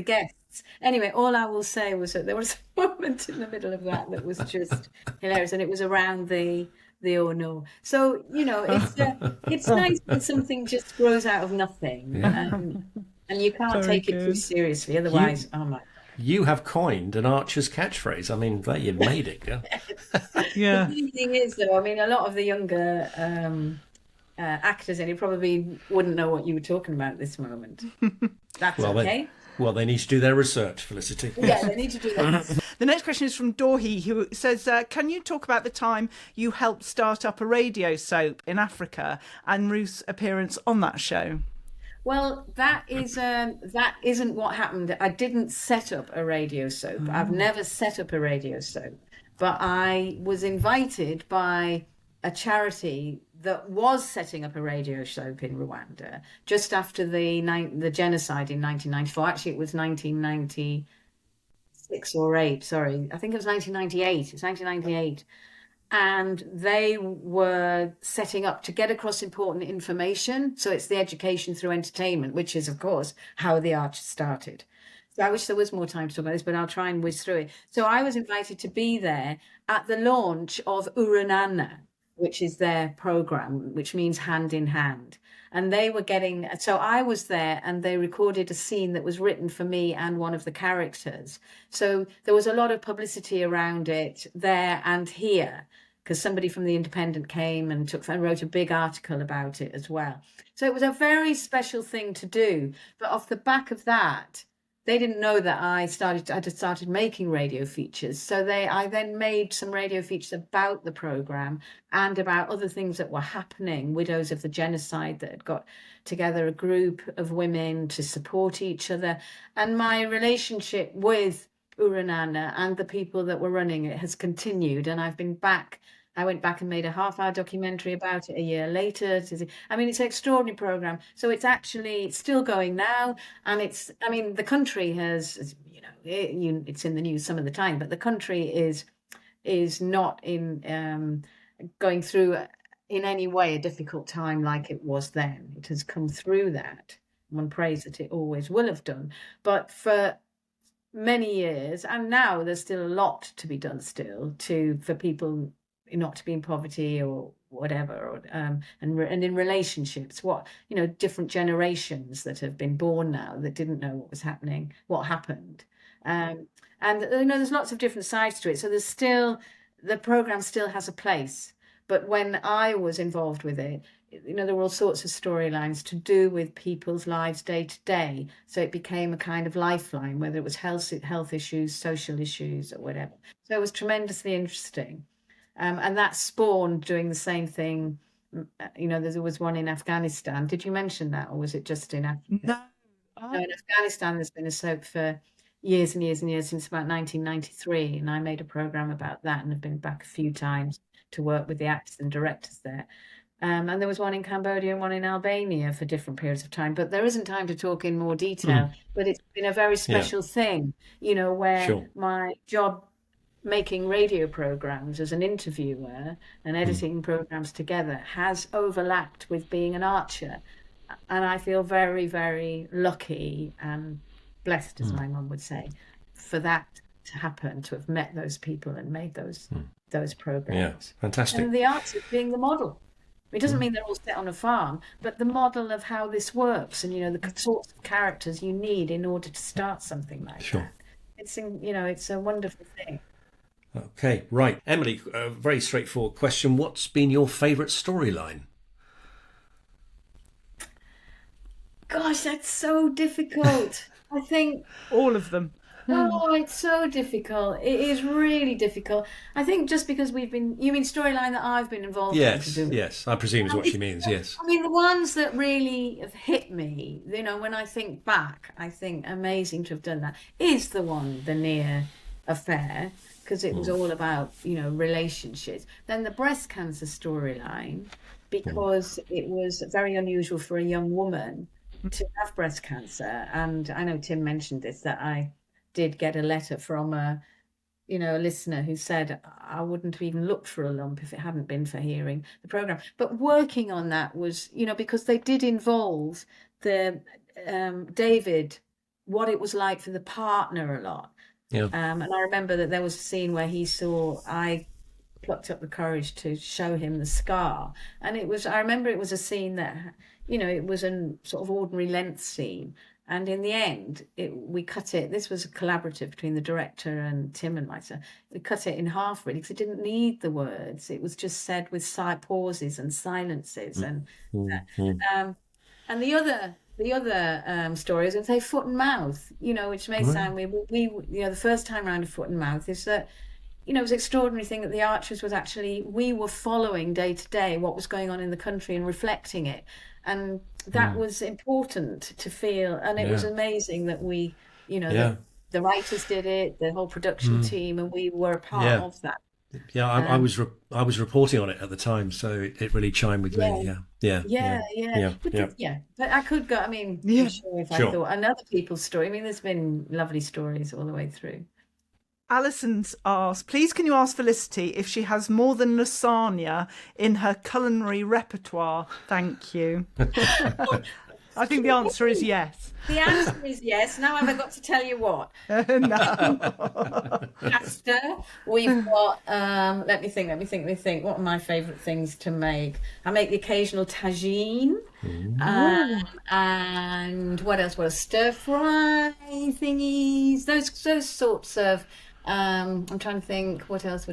guests. Anyway, all I will say was that there was a moment in the middle of that was just hilarious, and it was around the oh no. So it's nice when something just grows out of nothing, and you can't take it too seriously. Otherwise, oh my. You have coined an Archer's catchphrase. I mean, you've made it. Yeah. The thing is, though, I mean, a lot of the younger actors in it probably wouldn't know what you were talking about at this moment. That's okay. Well, they need to do their research, Felicity. Yeah, they need to do that. The next question is from Dorhe, who says, can you talk about the time you helped start up a radio soap in Africa and Ruth's appearance on that show? Well, that isn't what happened. I didn't set up a radio soap. I've never set up a radio soap, but I was invited by a charity that was setting up a radio soap in Rwanda just after the genocide in 1994. Actually, it was 1996 or 8. Sorry, I think it was 1998. It's 1998. And they were setting up to get across important information. So it's the education through entertainment, which is, of course, how the Archers started. So I wish there was more time to talk about this, but I'll try and whiz through it. So I was invited to be there at the launch of Urunana, which is their program, which means hand in hand. And they were so I was there and they recorded a scene that was written for me and one of the characters. So there was a lot of publicity around it there and here, because somebody from the Independent came and wrote a big article about it as well. So it was a very special thing to do. But off the back of that, they didn't know that I had started making radio features. So I then made some radio features about the programme and about other things that were happening, widows of the genocide that had got together a group of women to support each other. And my relationship with Urunana and the people that were running it has continued. And I went back and made a half-hour documentary about it a year later. It's an extraordinary program. So it's actually still going now. And the country has, it's in the news some of the time, but the country is not going through in any way a difficult time like it was then. It has come through that. One prays that it always will have done. But for many years, and now there's still a lot to be done still for people not to be in poverty or whatever, and in relationships, different generations that have been born now that didn't know what was happening, what happened, and there's lots of different sides to it. So the program still has a place. But when I was involved with it, there were all sorts of storylines to do with people's lives day to day. So it became a kind of lifeline, whether it was health issues, social issues, or whatever. So it was tremendously interesting. And that spawned doing the same thing. There was one in Afghanistan. Did you mention that, or was it just in Africa? No. No, in Afghanistan, there's been a soap for years and years and years, since about 1993. And I made a program about that and have been back a few times to work with the actors and directors there. And there was one in Cambodia and one in Albania for different periods of time. But there isn't time to talk in more detail. But it's been a very special thing, where my job making radio programs as an interviewer and editing programs together has overlapped with being an archer. And I feel very, very lucky and blessed, as my mum would say, for that to happen, to have met those people and made those programs. Yeah, fantastic. And the archers being the model. It doesn't mean they're all set on a farm, but the model of how this works and, the sorts of characters you need in order to start something like that. It's a wonderful thing. Okay, right. Emily, a very straightforward question. What's been your favourite storyline? Gosh, that's so difficult. I think all of them. Oh, it's so difficult. It is really difficult. I think just because you mean storyline that I've been involved in to do. Yes, I presume is what she means, yes. I mean, the ones that really have hit me, when I think back, I think amazing to have done that, is the Near affair, because it was all about, relationships. Then the breast cancer storyline, because it was very unusual for a young woman to have breast cancer. And I know Tim mentioned this, that I did get a letter from a listener who said, I wouldn't have even looked for a lump if it hadn't been for hearing the program. But working on that was, because they did involve the David, what it was like for the partner a lot. Yeah. And I remember that there was a scene where I plucked up the courage to show him the scar. And I remember it was a scene that, it was a sort of ordinary length scene. And in the end, we cut it. This was a collaborative between the director and Tim and myself. We cut it in half, really, because it didn't need the words. It was just said with pauses and silences. And the the other story, I was going to say foot and mouth, which may sound weird. The first time round of foot and mouth is that, it was an extraordinary thing that the Archers was actually, we were following day to day what was going on in the country and reflecting it. And that was important to feel. And it was amazing that we, the writers did it, the whole production team, and we were a part of that. Yeah, I was reporting on it at the time, so it really chimed with me. Yeah. But I could go. I mean, I'm sure if I thought another people's story. I mean, there's been lovely stories all the way through. Alison's asked, please can you ask Felicity if she has more than lasagna in her culinary repertoire? Thank you. I think the answer is yes. The answer is yes. Now have I got to tell you what? No. Pasta. We've got, let me think. What are my favourite things to make? I make the occasional tagine. And what else? Stir fry thingies. Those sorts of, I'm trying to think, what else?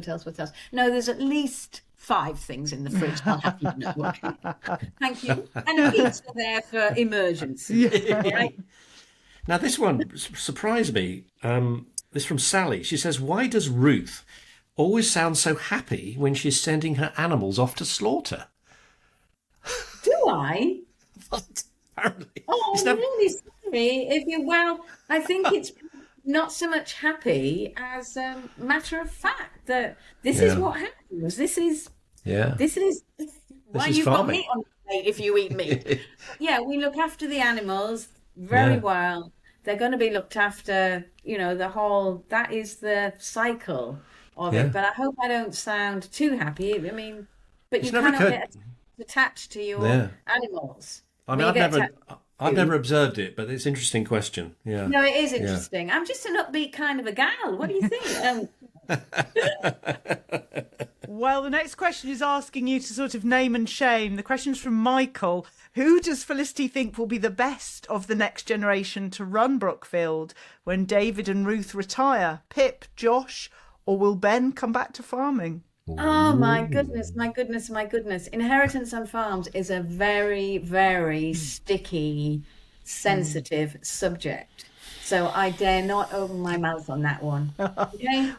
No, there's at least 5 things in the fridge. I'll have you know. Thank you. And a pizza there for emergency. Right? Now, this one surprised me. This from Sally. She says, why does Ruth always sound so happy when she's sending her animals off to slaughter? Do I? Apparently. Oh, I'm really sorry. I think it's not so much happy as a matter of fact that this is what happens. This is why you've got meat on the plate if you eat meat. We look after the animals very well. They're going to be looked after, that is the cycle of it. But I hope I don't sound too happy. I mean, but you cannot get attached to your animals. I mean, I've never observed it, but it's an interesting question. Yeah. No, it is interesting. I'm just an upbeat kind of a gal. What do you think? Well, the next question is asking you to sort of name and shame. The question's from Michael. Who does Felicity think will be the best of the next generation to run Brookfield when David and Ruth retire? Pip, Josh, or will Ben come back to farming? Oh, my goodness. Inheritance on farms is a very, very sticky, sensitive subject. So I dare not open my mouth on that one. Okay?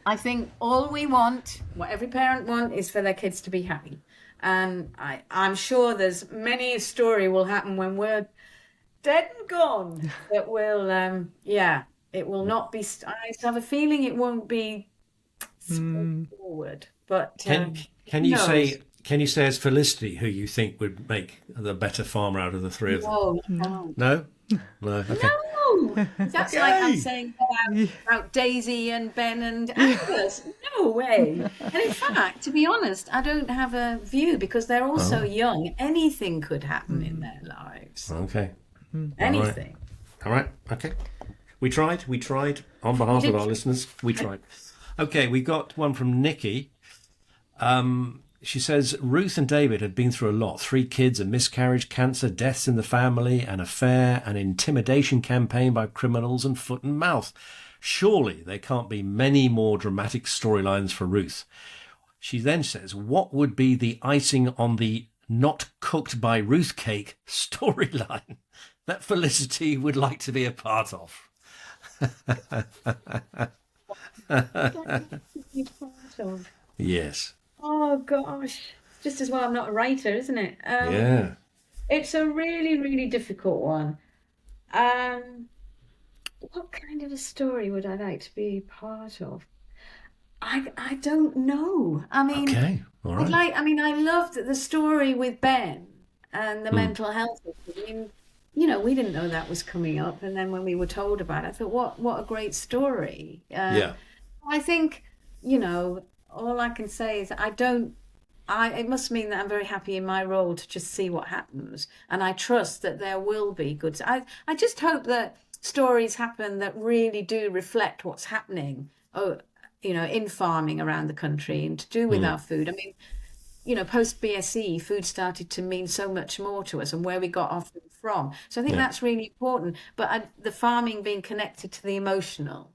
I think all we want, what every parent wants, is for their kids to be happy. And I'm sure there's many a story will happen when we're dead and gone that will, it will not be, I have a feeling it won't be straightforward. But can you say as Felicity who you think would make the better farmer out of the three of them? No? Okay. No, that's like I'm saying about Daisy and Ben and Angus. No way. And in fact, to be honest, I don't have a view because they're all so young. Anything could happen in their lives. Okay. Anything. All right. Okay. We tried. On behalf of our listeners, we tried. Okay, we got one from Nikki. She says, Ruth and David had been through a lot. 3 kids, a miscarriage, cancer, deaths in the family, an affair, an intimidation campaign by criminals, and foot and mouth. Surely there can't be many more dramatic storylines for Ruth. She then says, what would be the icing on the not cooked by Ruth cake storyline that Felicity would like to be a part of? Yes. Oh gosh, just as well I'm not a writer, isn't it? It's a really, really difficult one. What kind of a story would I like to be part of? I don't know. I mean, okay, all right. I loved the story with Ben and the mental health. I mean, we didn't know that was coming up, and then when we were told about it, I thought, what a great story. I think, all I can say is it must mean that I'm very happy in my role to just see what happens. And I trust that there will be good. I just hope that stories happen that really do reflect what's happening, in farming around the country and to do with our food. I mean, post BSE, food started to mean so much more to us and where we got our food from. So I think that's really important. But the farming being connected to the emotional.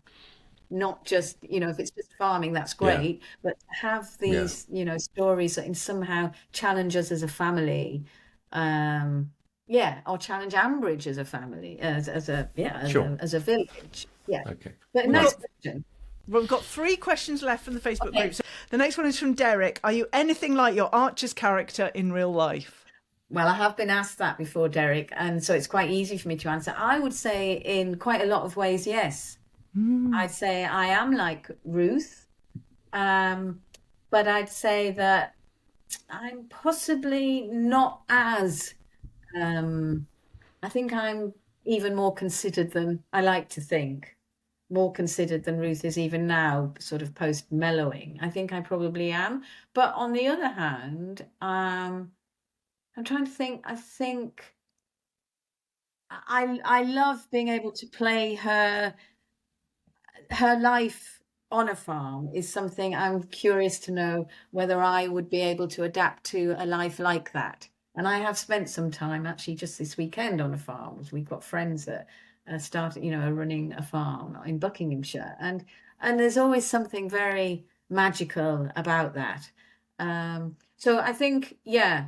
Not just, if it's just farming, that's great, but to have these, stories that somehow challenge us as a family, or challenge Ambridge as a family, as a Sure. as a village. Yeah. Okay. But nice question. Well, we've got 3 questions left from the Facebook Okay. group. So the next one is from Derek. Are you anything like your Archer's character in real life? Well, I have been asked that before, Derek, and so it's quite easy for me to answer. I would say in quite a lot of ways, yes. I'd say I am like Ruth, but I'd say that I'm possibly not as, I think I'm even more considered than I like to think, more considered than Ruth is even now, sort of post-mellowing. I think I probably am. But on the other hand, I'm trying to think, I think I love being able to play her life on a farm is something I'm curious to know whether I would be able to adapt to a life like that. And I have spent some time actually just this weekend on a farm. We've got friends that started, are running a farm in Buckinghamshire, and there's always something very magical about that. So I think, yeah,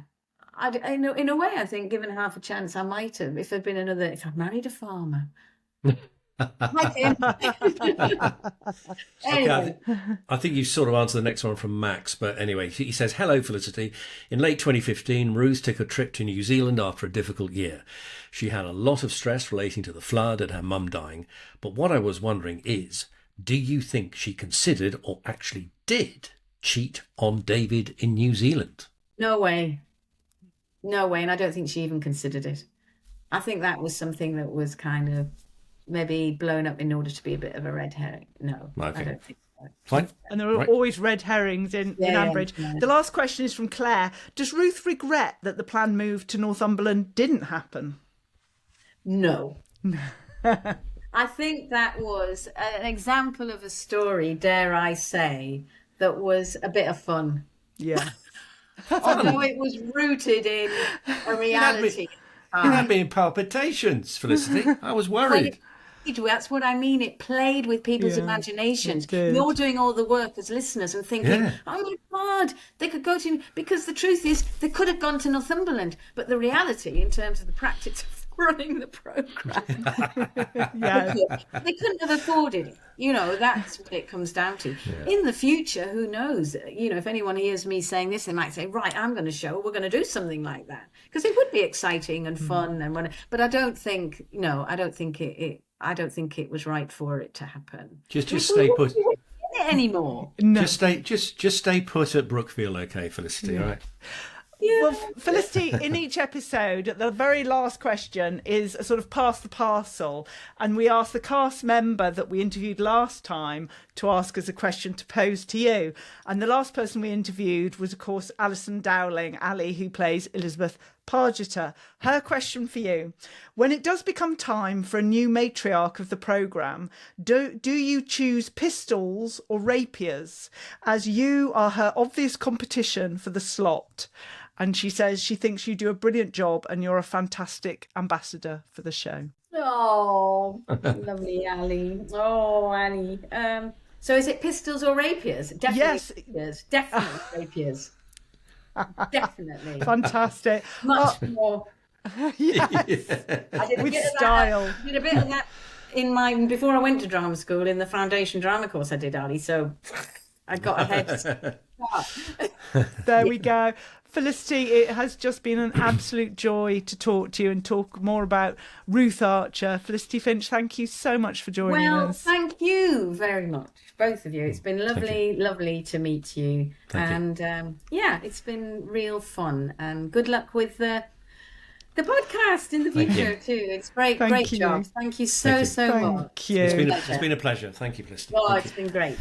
in a way, I think given half a chance, I might have, if I married a farmer. Okay, Anyway. I think you sort of answered the next one from Max, but anyway, he says, hello, Felicity. In late 2015, Ruth took a trip to New Zealand after a difficult year. She had a lot of stress relating to the flood and her mum dying. But what I was wondering is, do you think she considered or actually did cheat on David in New Zealand? No way. No way. And I don't think she even considered it. I think that was something that was kind of maybe blown up in order to be a bit of a red herring. No, Okay. I don't think so. Fine. And there are always red herrings in Ambridge. Yeah. The last question is from Claire. Does Ruth regret that the planned move to Northumberland didn't happen? No. I think that was an example of a story, dare I say, that was a bit of fun. Yeah. Although it was rooted in a reality. You had me in palpitations, Felicity. I was worried. That's what I mean. It played with people's imaginations. You're doing all the work as listeners and thinking, oh my God, they could go to... Because the truth is, they could have gone to Northumberland. But the reality, in terms of the practice of running the programme, they couldn't have afforded it. That's what it comes down to. Yeah. In the future, who knows? If anyone hears me saying this, they might say, right, I'm going to show, we're going to do something like that. Because it would be exciting and fun. But I don't think, I don't think it was right for it to happen. Just stay put. Anymore. No. Just stay put at Brookfield, okay, Felicity. All right. Yeah. Well, Felicity, in each episode, the very last question is a sort of pass the parcel, and we ask the cast member that we interviewed last time to ask us a question to pose to you. And the last person we interviewed was, of course, Alison Dowling, Ali, who plays Elizabeth Pargeter. Her question for you: when it does become time for a new matriarch of the programme, do you choose pistols or rapiers, as you are her obvious competition for the slot? And she says she thinks you do a brilliant job and you're a fantastic ambassador for the show. Oh, lovely Ali. Oh, Ali. So is it pistols or rapiers? Definitely Yes. rapiers. Definitely rapiers. Definitely. Fantastic. Much more. Yes. I did a With bit of style. That. I did a bit of that before I went to drama school in the foundation drama course I did, Ali. So I got ahead. There we go. Felicity, it has just been an absolute joy to talk to you and talk more about Ruth Archer. Felicity Finch, thank you so much for joining us. Well, thank you very much, both of you. It's been lovely to meet you. Thank you. It's been real fun. And good luck with the podcast in the future too. It's great job. Thank you so much. Thank you. It's been a pleasure. Thank you, Felicity. Oh, it's been great.